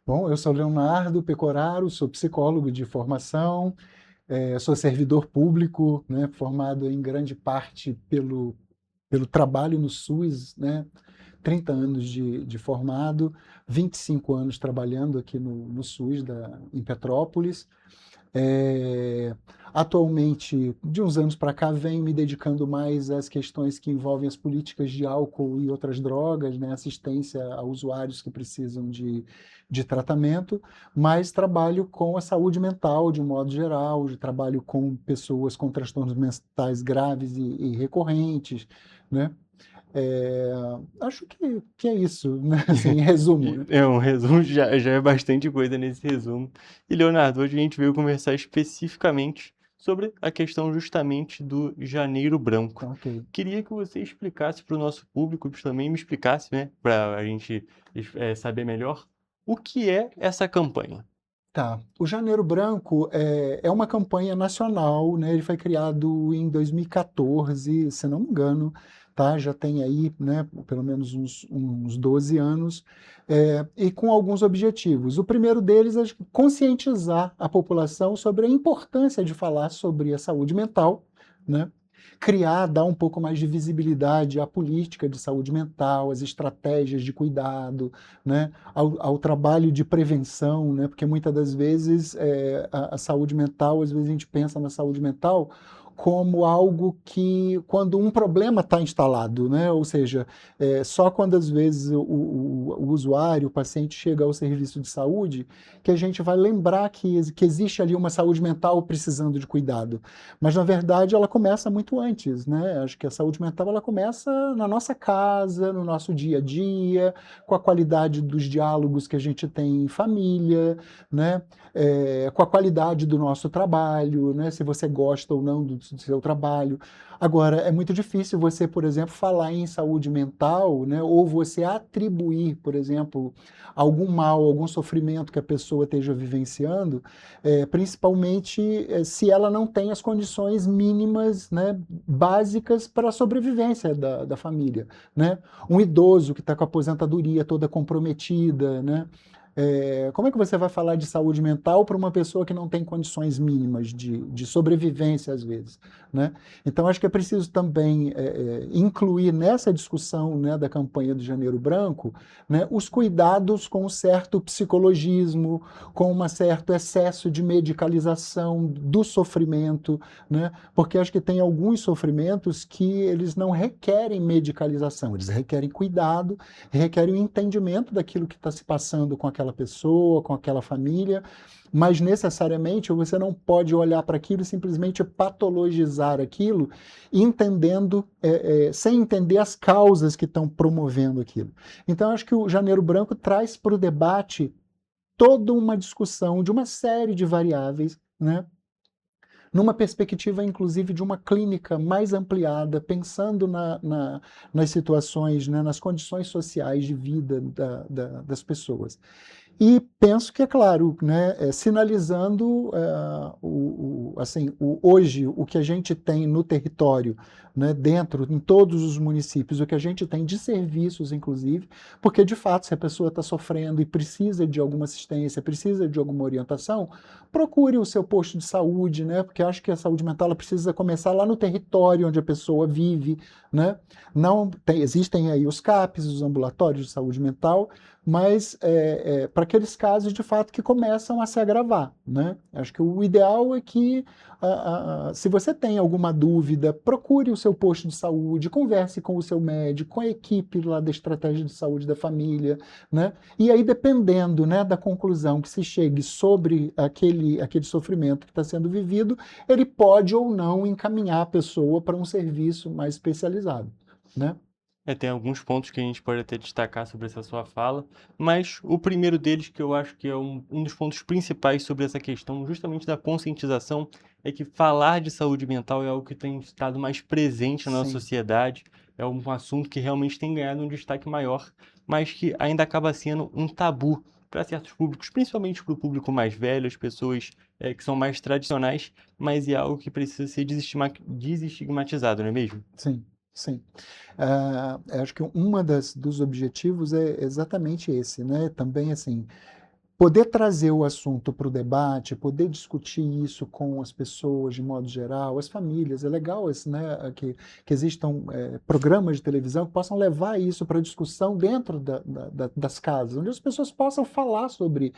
Bom, eu sou Leonardo Pecoraro, sou psicólogo de formação, sou servidor público, né, formado em grande parte pelo trabalho no SUS, né, 30 anos de formado, 25 anos trabalhando aqui no SUS em Petrópolis. Atualmente, de uns anos para cá, venho me dedicando mais às questões que envolvem as políticas de álcool e outras drogas, né, assistência a usuários que precisam de tratamento, mas trabalho com a saúde mental de um modo geral, trabalho com pessoas com transtornos mentais graves e recorrentes, né? Acho que é isso, né? Assim, em resumo. Né? Um resumo, já é bastante coisa nesse resumo. E, Leonardo, hoje a gente veio conversar especificamente sobre a questão justamente do Janeiro Branco. Okay. Queria que você explicasse para o nosso público, também me explicasse, né, para a gente saber melhor, o que é essa campanha. Tá. O Janeiro Branco é uma campanha nacional, né? Ele foi criado em 2014, se não me engano, tá? Já tem aí, né, pelo menos uns 12 anos, e com alguns objetivos. O primeiro deles é conscientizar a população sobre a importância de falar sobre a saúde mental, né? Dar um pouco mais de visibilidade à política de saúde mental, às estratégias de cuidado, né, ao trabalho de prevenção, né, porque muitas das vezes a saúde mental, às vezes a gente pensa na saúde mental como algo que, quando um problema está instalado, né? Ou seja, só quando às vezes o usuário, o paciente chega ao serviço de saúde, que a gente vai lembrar que existe ali uma saúde mental precisando de cuidado. Mas, na verdade, ela começa muito antes, né? Acho que a saúde mental ela começa na nossa casa, no nosso dia a dia, com a qualidade dos diálogos que a gente tem em família, né? Com a qualidade do nosso trabalho, né? Se você gosta ou não do seu trabalho. Agora, é muito difícil você, por exemplo, falar em saúde mental, né, ou você atribuir, por exemplo, algum mal, algum sofrimento que a pessoa esteja vivenciando, principalmente se ela não tem as condições mínimas, né, básicas para a sobrevivência da família, né? Um idoso que está com a aposentadoria toda comprometida, né? Como é que você vai falar de saúde mental para uma pessoa que não tem condições mínimas de sobrevivência, às vezes, né? Então, acho que é preciso também incluir nessa discussão, né, da campanha do Janeiro Branco, né, os cuidados com um certo psicologismo, com um certo excesso de medicalização do sofrimento, né? Porque acho que tem alguns sofrimentos que eles não requerem medicalização, eles requerem cuidado, requerem o entendimento daquilo que está se passando com aquela pessoa, com aquela família, mas necessariamente você não pode olhar para aquilo e simplesmente patologizar aquilo, entendendo, sem entender as causas que estão promovendo aquilo. Então, acho que o Janeiro Branco traz para o debate toda uma discussão de uma série de variáveis, né? Numa perspectiva, inclusive, de uma clínica mais ampliada, pensando nas situações, né, nas condições sociais de vida das pessoas. E penso que, é claro, né, sinalizando hoje o que a gente tem no território, né, em todos os municípios, o que a gente tem de serviços, inclusive, porque, de fato, se a pessoa está sofrendo e precisa de alguma assistência, precisa de alguma orientação, procure o seu posto de saúde, né, porque acho que a saúde mental ela precisa começar lá no território onde a pessoa vive, né? Existem aí os CAPs, os ambulatórios de saúde mental, mas para aqueles casos, de fato, que começam a se agravar, né? Acho que o ideal é que se você tem alguma dúvida, procure o seu posto de saúde, converse com o seu médico, com a equipe lá da estratégia de saúde da família, né? E aí, dependendo, né, da conclusão que se chegue sobre aquele sofrimento que está sendo vivido, ele pode ou não encaminhar a pessoa para um serviço mais especializado, né? Tem alguns pontos que a gente pode até destacar sobre essa sua fala, mas o primeiro deles, que eu acho que é um dos pontos principais sobre essa questão justamente da conscientização, é que falar de saúde mental é algo que tem estado mais presente na nossa sociedade, é um assunto que realmente tem ganhado um destaque maior, mas que ainda acaba sendo um tabu para certos públicos, principalmente para o público mais velho, as pessoas que são mais tradicionais, mas é algo que precisa ser desestigmatizado, não é mesmo? Sim. Sim. Acho que dos objetivos é exatamente esse, né? Também, assim, poder trazer o assunto para o debate, poder discutir isso com as pessoas de modo geral, as famílias. É legal né, que existam programas de televisão que possam levar isso para discussão dentro das casas, onde as pessoas possam falar sobre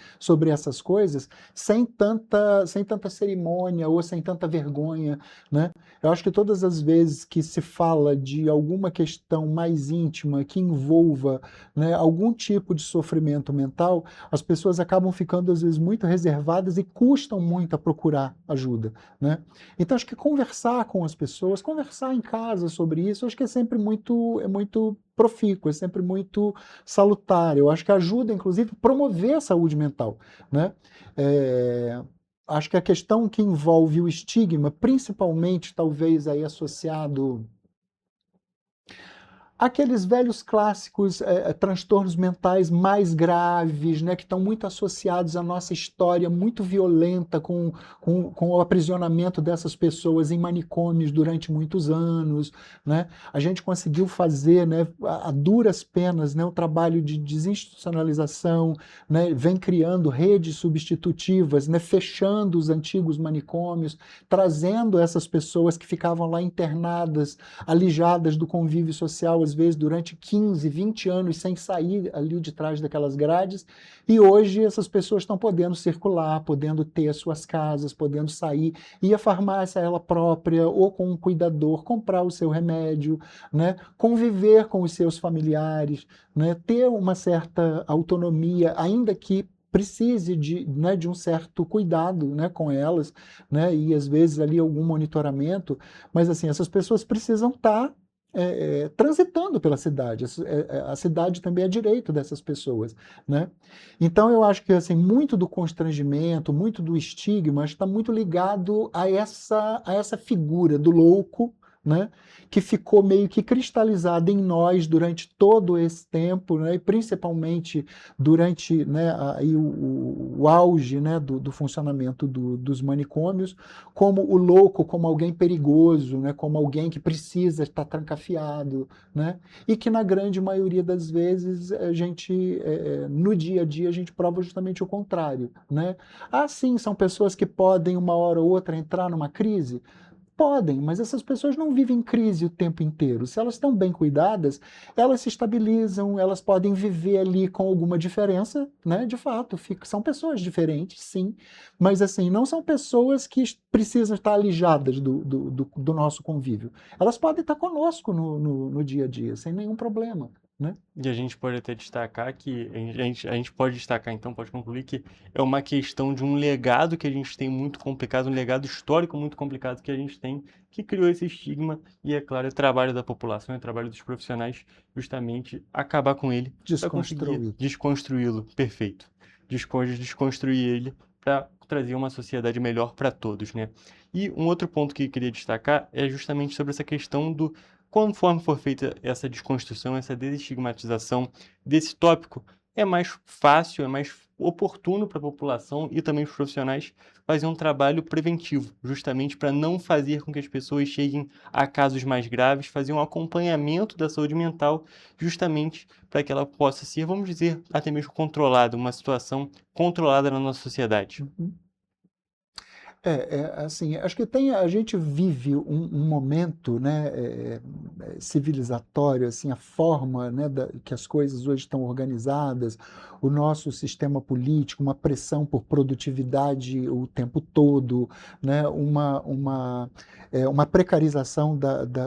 essas coisas sem tanta cerimônia ou sem tanta vergonha, né? Eu acho que todas as vezes que se fala de alguma questão mais íntima que envolva, né, algum tipo de sofrimento mental, as pessoas acabam ficando, às vezes, muito reservadas e custam muito a procurar ajuda, né? Então, acho que conversar com as pessoas, conversar em casa sobre isso, acho que é sempre muito profícuo, é sempre muito salutar. Eu acho que ajuda, inclusive, a promover a saúde mental, né? Acho que a questão que envolve o estigma, principalmente, talvez, aí associado aqueles velhos clássicos transtornos mentais mais graves, né, que estão muito associados à nossa história muito violenta com o aprisionamento dessas pessoas em manicômios durante muitos anos, né? A gente conseguiu fazer, né, a duras penas, né, o trabalho de desinstitucionalização, né, vem criando redes substitutivas, né, fechando os antigos manicômios, trazendo essas pessoas que ficavam lá internadas, alijadas do convívio social, às vezes durante 15, 20 anos sem sair ali de trás daquelas grades, e hoje essas pessoas estão podendo circular, podendo ter as suas casas, podendo sair, ir à farmácia ela própria ou com um cuidador, comprar o seu remédio, né? Conviver com os seus familiares, né? Ter uma certa autonomia, ainda que precise de um certo cuidado, né, com elas, né, e às vezes ali algum monitoramento, mas assim, essas pessoas precisam estar transitando pela cidade. A cidade também é direito dessas pessoas, né? Então eu acho que assim, muito do constrangimento, muito do estigma está muito ligado a essa figura do louco, né, que ficou meio que cristalizada em nós durante todo esse tempo, né, e principalmente durante, né, o auge, né, do funcionamento dos manicômios, como o louco, como alguém perigoso, né, como alguém que precisa estar trancafiado, né, e que na grande maioria das vezes a gente, no dia a dia, a gente prova justamente o contrário, né? Sim, são pessoas que podem uma hora ou outra entrar numa crise. Podem, mas essas pessoas não vivem em crise o tempo inteiro. Se elas estão bem cuidadas, elas se estabilizam, elas podem viver ali com alguma diferença, né? De fato, são pessoas diferentes, sim, mas assim, não são pessoas que precisam estar alijadas do nosso convívio. Elas podem estar conosco no dia a dia, sem nenhum problema, né? E a gente pode até destacar que, a gente pode destacar então, pode concluir que é uma questão de um legado que a gente tem muito complicado, um legado histórico muito complicado que a gente tem, que criou esse estigma, e é claro, é trabalho da população, é trabalho dos profissionais, justamente acabar com ele, para conseguir desconstruí-lo, perfeito, desconstruir ele para trazer uma sociedade melhor para todos, né? E um outro ponto que eu queria destacar é justamente sobre essa questão do conforme for feita essa desconstrução, essa desestigmatização desse tópico, é mais fácil, é mais oportuno para a população e também os profissionais fazer um trabalho preventivo, justamente para não fazer com que as pessoas cheguem a casos mais graves, fazer um acompanhamento da saúde mental, justamente para que ela possa ser, vamos dizer, até mesmo controlada, uma situação controlada na nossa sociedade. Assim, acho que a gente vive um momento, né, civilizatório, assim, a forma, né, que as coisas hoje estão organizadas, o nosso sistema político, uma pressão por produtividade o tempo todo, né, uma precarização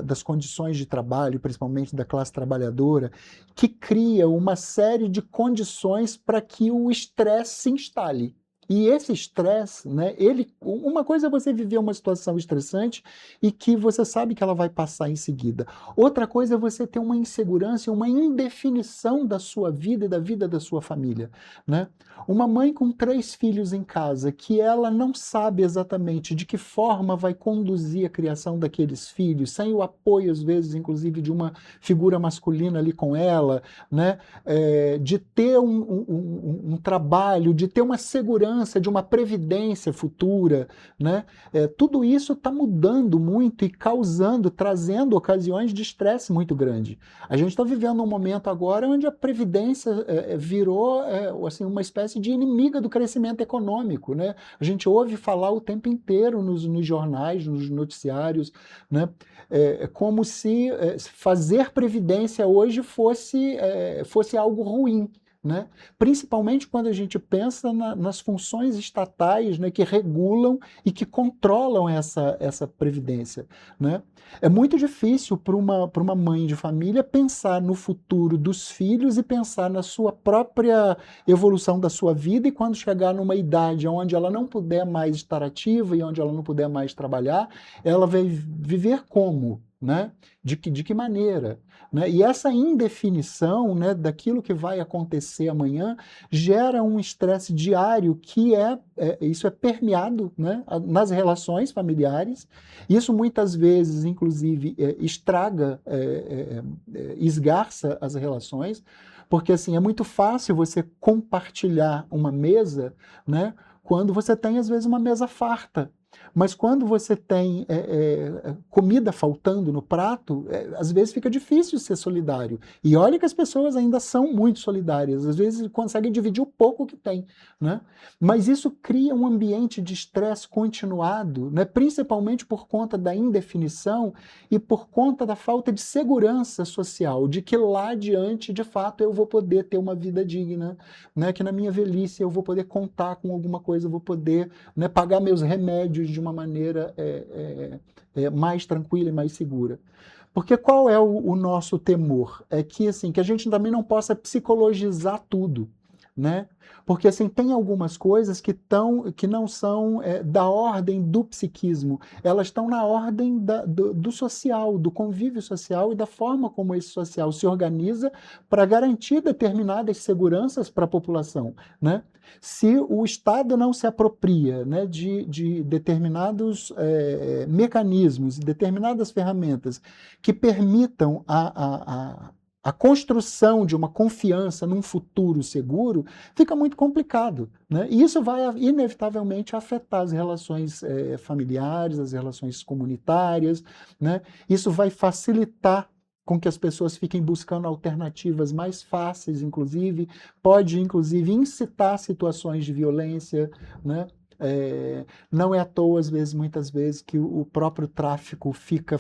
das condições de trabalho, principalmente da classe trabalhadora, que cria uma série de condições para que o estresse se instale. E esse estresse, né, uma coisa é você viver uma situação estressante e que você sabe que ela vai passar em seguida. Outra coisa é você ter uma insegurança e uma indefinição da sua vida e da vida da sua família, né? Uma mãe com 3 filhos em casa, que ela não sabe exatamente de que forma vai conduzir a criação daqueles filhos, sem o apoio, às vezes, inclusive, de uma figura masculina ali com ela, né? De ter um trabalho, de ter uma segurança, de uma previdência futura, né? Tudo isso está mudando muito e trazendo ocasiões de estresse muito grande. A gente está vivendo um momento agora onde a previdência virou assim, uma espécie de inimiga do crescimento econômico, né? A gente ouve falar o tempo inteiro nos jornais, nos noticiários, né? Como se fazer previdência hoje fosse algo ruim, né? Principalmente quando a gente pensa nas funções estatais, né, que regulam e que controlam essa previdência, né? É muito difícil para uma mãe de família pensar no futuro dos filhos e pensar na sua própria evolução da sua vida, e quando chegar numa idade onde ela não puder mais estar ativa e onde ela não puder mais trabalhar, ela vai viver como? Né? De que maneira? Né? E essa indefinição, né, daquilo que vai acontecer amanhã gera um estresse diário que isso é permeado, né, nas relações familiares. Isso muitas vezes, inclusive, estraga, esgarça as relações, porque assim, é muito fácil você compartilhar uma mesa, né, quando você tem, às vezes, uma mesa farta. Mas quando você tem comida faltando no prato, às vezes fica difícil ser solidário. E olha que as pessoas ainda são muito solidárias, às vezes conseguem dividir o pouco que tem, né? Mas isso cria um ambiente de estresse continuado, né? Principalmente por conta da indefinição e por conta da falta de segurança social, de que lá adiante, de fato, eu vou poder ter uma vida digna, né? Que na minha velhice eu vou poder contar com alguma coisa, eu vou poder, né, pagar meus remédios de uma maneira mais tranquila e mais segura. Porque qual é o nosso temor? É que, assim, que a gente também não possa psicologizar tudo, né? Porque assim, tem algumas coisas que não são da ordem do psiquismo, elas estão na ordem do social, do convívio social e da forma como esse social se organiza para garantir determinadas seguranças para a população, né? Se o Estado não se apropria, né, de determinados mecanismos, determinadas ferramentas que permitam a construção de uma confiança num futuro seguro, fica muito complicado, né? E isso vai, inevitavelmente, afetar as relações familiares, as relações comunitárias, né? Isso vai facilitar com que as pessoas fiquem buscando alternativas mais fáceis, inclusive, pode, inclusive, incitar situações de violência, né? Não é à toa, muitas vezes, que o próprio tráfico fica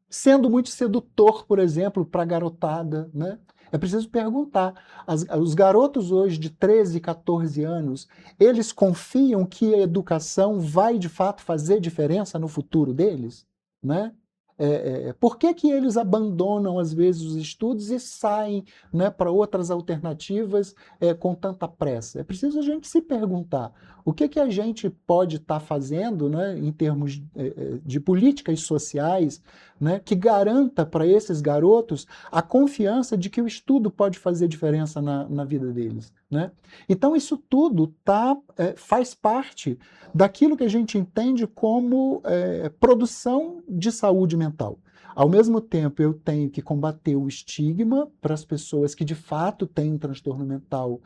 sendo muito sedutor, por exemplo, para a garotada, né? É preciso perguntar. Os garotos hoje de 13, 14 anos, eles confiam que a educação vai, de fato, fazer diferença no futuro deles, né? Por que eles abandonam, às vezes, os estudos e saem, né, para outras alternativas com tanta pressa? É preciso a gente se perguntar o que a gente pode estar fazendo, né, em termos de políticas sociais, né, que garanta para esses garotos a confiança de que o estudo pode fazer diferença na vida deles, né? Então, isso tudo faz parte daquilo que a gente entende como produção de saúde mental. Ao mesmo tempo, eu tenho que combater o estigma para as pessoas que, de fato, têm um transtorno mental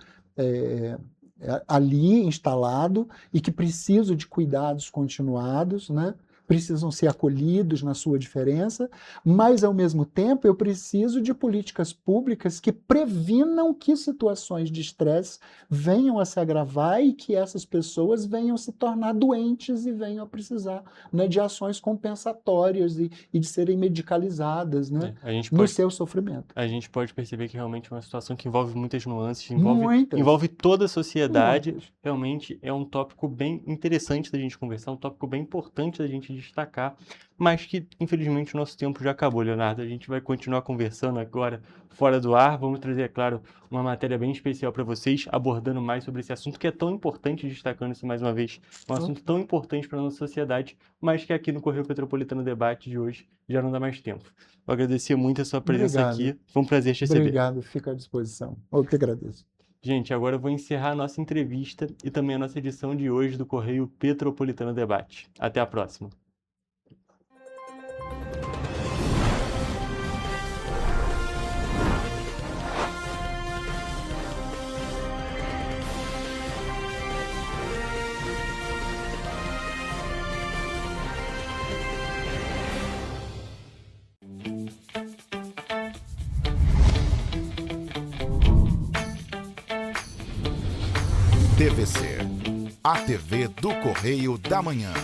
ali instalado e que precisam de cuidados continuados, né? precisam ser acolhidos na sua diferença, mas, ao mesmo tempo, eu preciso de políticas públicas que previnam que situações de estresse venham a se agravar e que essas pessoas venham se tornar doentes e venham a precisar, né, de ações compensatórias e de serem medicalizadas, né, no seu sofrimento. A gente pode perceber que realmente é uma situação que envolve muitas nuances, envolve toda a sociedade. Realmente é um tópico bem interessante da gente conversar, um tópico bem importante da gente destacar, mas que, infelizmente, o nosso tempo já acabou, Leonardo. A gente vai continuar conversando agora fora do ar. Vamos trazer, é claro, uma matéria bem especial para vocês, abordando mais sobre esse assunto que é tão importante, destacando isso mais uma vez, um assunto tão importante para a nossa sociedade, mas que aqui no Correio Petropolitano Debate de hoje já não dá mais tempo. Eu agradecer muito a sua presença aqui. Foi um prazer te receber. Obrigado, fico à disposição. Eu que agradeço. Gente, agora eu vou encerrar a nossa entrevista e também a nossa edição de hoje do Correio Petropolitano Debate. Até a próxima. TVC, a TV do Correio da Manhã.